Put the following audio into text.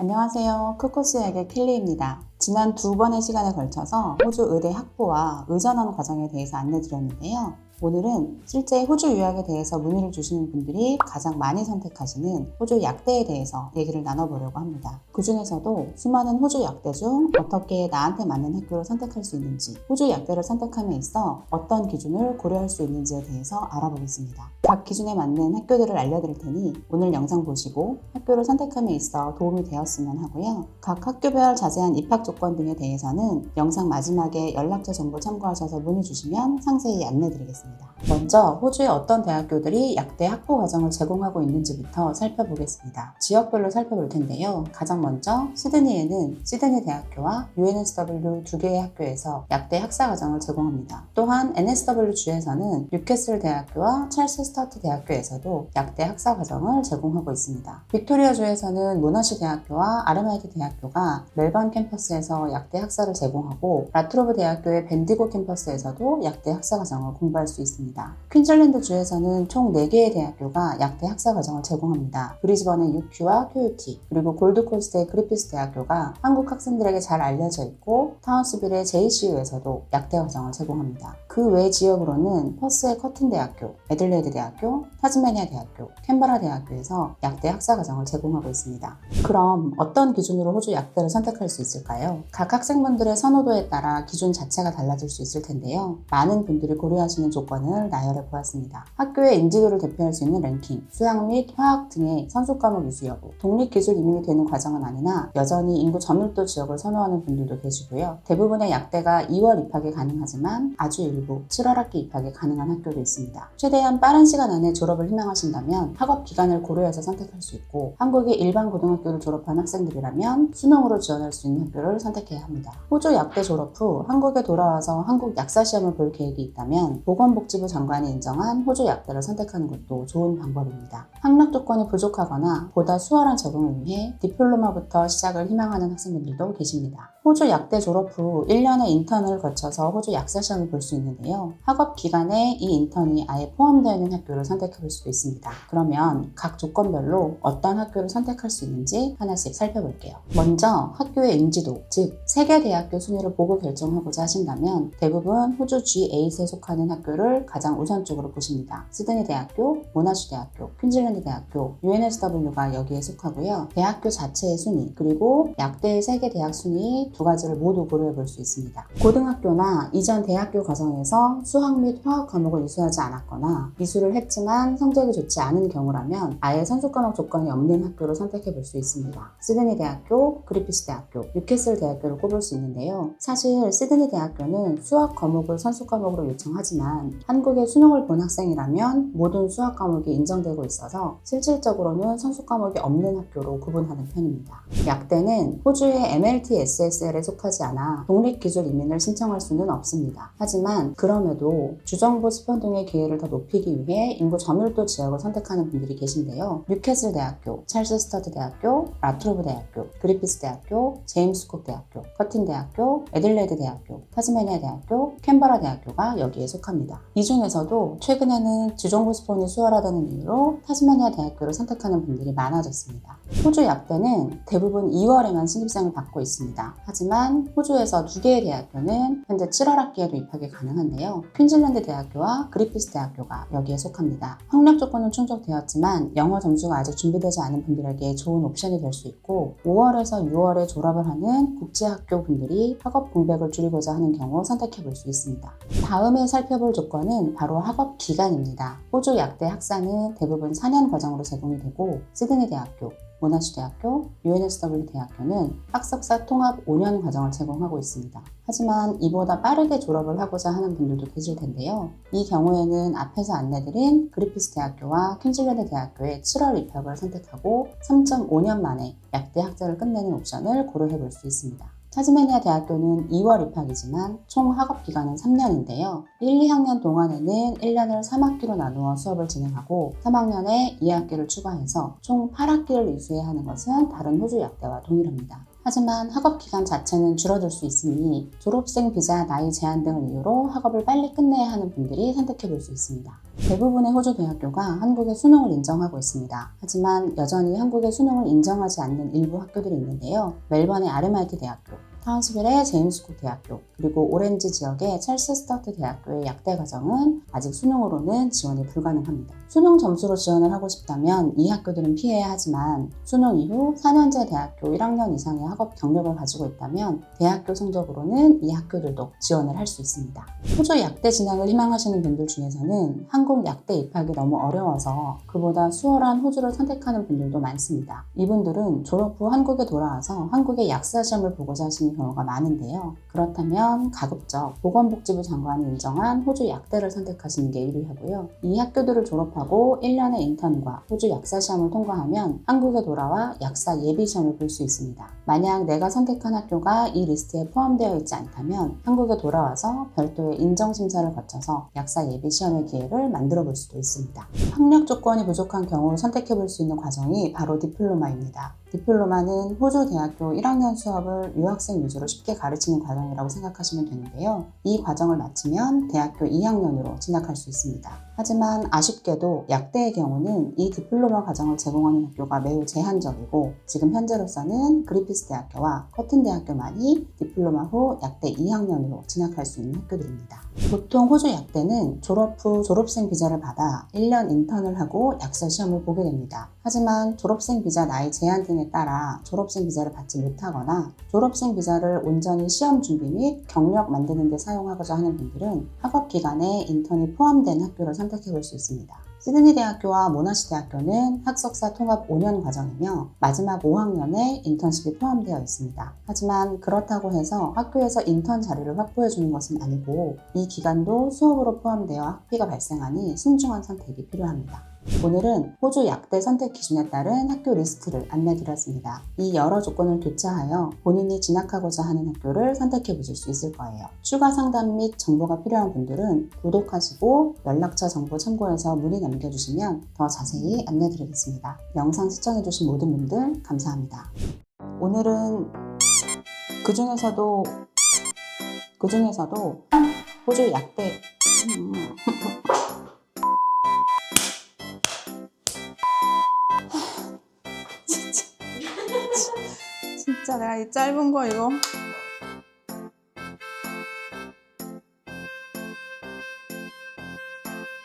안녕하세요. 크코스역의 켈리입니다. 지난 2번의 시간에 걸쳐서 호주 의대 학부와 의전원 과정에 대해서 안내드렸는데요. 오늘은 실제 호주 유학에 대해서 문의를 주시는 분들이 가장 많이 선택하시는 호주 약대에 대해서 얘기를 나눠보려고 합니다. 그 중에서도 수많은 호주 약대 중 어떻게 나한테 맞는 학교를 선택할 수 있는지, 호주 약대를 선택함에 있어 어떤 기준을 고려할 수 있는지에 대해서 알아보겠습니다. 각 기준에 맞는 학교들을 알려드릴 테니 오늘 영상 보시고 학교를 선택함에 있어 도움이 되었으면 하고요. 각 학교별 자세한 입학 조건 등에 대해서는 영상 마지막에 연락처 정보 참고하셔서 문의 주시면 상세히 안내드리겠습니다. 먼저 호주의 어떤 대학교들이 약대 학부 과정을 제공하고 있는지부터 살펴보겠습니다. 지역별로 살펴볼 텐데요. 가장 먼저 시드니에는 시드니 대학교와 UNSW 두 개의 학교에서 약대 학사 과정을 제공합니다. 또한 NSW 주에서는 뉴캐슬 대학교와 찰스 스타트 대학교에서도 약대 학사 과정을 제공하고 있습니다. 빅토리아 주에서는 모나시 대학교와 아르마이트 대학교가 멜번 캠퍼스에서 약대 학사를 제공하고 라트로브 대학교의 벤디고 캠퍼스에서도 약대 학사 과정을 공부할 수 있습니다. 퀸즐랜드 주에서는 총 4개의 대학교가 약대 학사 과정을 제공합니다. 브리즈번의 UQ와 QUT, 그리고 골드코스트의 그리피스 대학교가 한국 학생들에게 잘 알려져 있고 타운스빌의 JCU에서도 약대 과정을 제공합니다. 그 외 지역으로는 퍼스의 커튼 대학교, 애들레이드 대학교, 타즈메니아 대학교, 캔버라 대학교에서 약대 학사 과정을 제공하고 있습니다. 그럼 어떤 기준으로 호주 약대를 선택할 수 있을까요? 각 학생분들의 선호도에 따라 기준 자체가 달라질 수 있을 텐데요. 많은 분들이 고려하시는 조건을 나열해 보았습니다. 학교의 인지도를 대표할 수 있는 랭킹, 수학 및 화학 등의 선수 과목 이수 여부, 독립기술 이민이 되는 과정은 아니나 여전히 인구 저밀도 지역을 선호하는 분들도 계시고요. 대부분의 약대가 2월 입학이 가능하지만 아주 일부 7월 학기 입학이 가능한 학교도 있습니다. 최대한 빠른 시간 안에 졸업을 희망하신다면 학업 기간을 고려해서 선택할 수 있고, 한국의 일반 고등학교를 졸업한 학생들이라면 수능으로 지원할 수 있는 학교를 선택해야 합니다. 호주 약대 졸업 후 한국에 돌아와서 한국 약사 시험을 볼 계획이 있다면 보건복지부 장관이 인정한 호주 약대를 선택하는 것도 좋은 방법입니다. 학력 조건이 부족하거나 보다 수월한 적응을 위해 디플로마부터 시작을 희망하는 학생분들도 계십니다. 호주 약대 졸업 후 1년의 인턴을 거쳐서 호주 약사 시험을 볼 수 있는데요. 학업 기간에 이 인턴이 아예 포함되어 있는 학교를 선택해 볼 수도 있습니다. 그러면 각 조건별로 어떤 학교를 선택할 수 있는지 하나씩 살펴볼게요. 먼저 학교의 인지도, 즉 세계 대학교 순위를 보고 결정하고자 하신다면 대부분 호주 G8에 속하는 학교를 가장 우선적으로 보십니다. 시드니 대학교, 모나시 대학교, 퀸즐랜드 대학교, UNSW가 여기에 속하고요. 대학교 자체의 순위, 그리고 약대의 세계 대학 순위 두 가지를 모두 고려해 볼 수 있습니다. 고등학교나 이전 대학교 과정에서 수학 및 화학 과목을 이수하지 않았거나 이수를 했지만 성적이 좋지 않은 경우라면 아예 선수 과목 조건이 없는 학교를 선택해 볼 수 있습니다. 시드니 대학교, 그리피스 대학교, 뉴캐슬 대학교를 꼽을 수 있는데요. 사실 시드니 대학교는 수학 과목을 선수 과목으로 요청하지만 한국에 수능을 본 학생이라면 모든 수학 과목이 인정되고 있어서 실질적으로는 선수 과목이 없는 학교로 구분하는 편입니다. 약대는 호주의 MLT-SSL에 속하지 않아 독립기술 이민을 신청할 수는 없습니다. 하지만 그럼에도 주정부 스폰딩의 기회를 더 높이기 위해 인구 저밀도 지역을 선택하는 분들이 계신데요. 뉴캐슬 대학교, 찰스 스타트 대학교, 라트로브 대학교, 그리피스 대학교, 제임스 쿡 대학교, 커튼 대학교, 애들레이드 대학교, 타즈메니아 대학교, 캔버라 대학교가 여기에 속합니다. 이 중에서도 최근에는 주정부 스폰이 수월하다는 이유로 타즈메니아 대학교를 선택하는 분들이 많아졌습니다. 호주 약대는 대부분 2월에만 신입생을 받고 있습니다. 하지만 호주에서 2개의 대학교는 현재 7월 학기에도 입학이 가능한데요. 퀸즐랜드 대학교와 그리피스 대학교가 여기에 속합니다. 학력 조건은 충족되었지만 영어 점수가 아직 준비되지 않은 분들에게 좋은 옵션이 될 수 있고 5월에서 6월에 졸업을 하는 국제학교 분들이 학업 공백을 줄이고자 하는 경우 선택해 볼 수 있습니다. 다음에 살펴볼 조건은 바로 학업 기간입니다. 호주 약대 학사는 대부분 4년 과정으로 제공이 되고 시드니 대학교, 모나시 대학교, UNSW 대학교는 학석사 통합 5년 과정을 제공하고 있습니다. 하지만 이보다 빠르게 졸업을 하고자 하는 분들도 계실 텐데요. 이 경우에는 앞에서 안내드린 그리피스 대학교와 퀸즐랜드 대학교의 7월 입학을 선택하고 3.5년 만에 약대 학자를 끝내는 옵션을 고려해 볼 수 있습니다. 타즈메니아 대학교는 2월 입학이지만 총 학업 기간은 3년인데요. 1, 2학년 동안에는 1년을 3학기로 나누어 수업을 진행하고 3학년에 2학기를 추가해서 총 8학기를 이수해야 하는 것은 다른 호주 약대와 동일합니다. 하지만 학업 기간 자체는 줄어들 수 있으니 졸업생 비자 나이 제한 등을 이유로 학업을 빨리 끝내야 하는 분들이 선택해 볼 수 있습니다. 대부분의 호주 대학교가 한국의 수능을 인정하고 있습니다. 하지만 여전히 한국의 수능을 인정하지 않는 일부 학교들이 있는데요. 멜번의 RMIT 대학교, 타운스빌의 제임스쿡 대학교, 그리고 오렌지 지역의 찰스 스타트 대학교의 약대 과정은 아직 수능으로는 지원이 불가능합니다. 수능 점수로 지원을 하고 싶다면 이 학교들은 피해야 하지만 수능 이후 4년제 대학교 1학년 이상의 학업 경력을 가지고 있다면 대학교 성적으로는 이 학교들도 지원을 할 수 있습니다. 호주 약대 진학을 희망하시는 분들 중에서는 한국 약대 입학이 너무 어려워서 그보다 수월한 호주를 선택하는 분들도 많습니다. 이분들은 졸업 후 한국에 돌아와서 한국의 약사 시험을 보고자 하시는 경우가 많은데요. 그렇다면 가급적 보건복지부 장관이 인정한 호주 약대를 선택하시는 게 유리하고요. 이 학교들을 졸업하고 1년의 인턴과 호주 약사 시험을 통과하면 한국에 돌아와 약사 예비 시험을 볼 수 있습니다. 만약 내가 선택한 학교가 이 리스트에 포함되어 있지 않다면 한국에 돌아와서 별도의 인정심사를 거쳐서 약사 예비 시험의 기회를 만들어 볼 수도 있습니다. 학력 조건이 부족한 경우 선택해 볼 수 있는 과정이 바로 디플로마입니다. 디플로마는 호주 대학교 1학년 수업을 유학생 위주로 쉽게 가르치는 과정이라고 생각하시면 되는데요. 이 과정을 마치면 대학교 2학년으로 진학할 수 있습니다. 하지만 아쉽게도 약대의 경우는 이 디플로마 과정을 제공하는 학교가 매우 제한적이고 지금 현재로서는 그리피스 대학교와 커튼 대학교만이 디플로마 후 약대 2학년으로 진학할 수 있는 학교들입니다. 보통 호주 약대는 졸업 후 졸업생 비자를 받아 1년 인턴을 하고 약사 시험을 보게 됩니다. 하지만 졸업생 비자 나이 제한 등에 따라 졸업생 비자를 받지 못하거나 졸업생 비자를 온전히 시험 준비 및 경력 만드는 데 사용하고자 하는 분들은 학업 기간에 인턴이 포함된 학교를 선택해 볼 수 있습니다. 시드니 대학교와 모나시 대학교는 학석사 통합 5년 과정이며 마지막 5학년에 인턴십이 포함되어 있습니다. 하지만 그렇다고 해서 학교에서 인턴 자리를 확보해 주는 것은 아니고 이 기간도 수업으로 포함되어 학비가 발생하니 신중한 선택이 필요합니다. 오늘은 호주 약대 선택 기준에 따른 학교 리스트를 안내드렸습니다. 이 여러 조건을 교차하여 본인이 진학하고자 하는 학교를 선택해 보실 수 있을 거예요. 추가 상담 및 정보가 필요한 분들은 구독하시고 연락처 정보 참고해서 문의 남겨주시면 더 자세히 안내드리겠습니다. 영상 시청해주신 모든 분들 감사합니다. 오늘은 그중에서도 호주 약대 진짜 내가 이 짧은 거 이거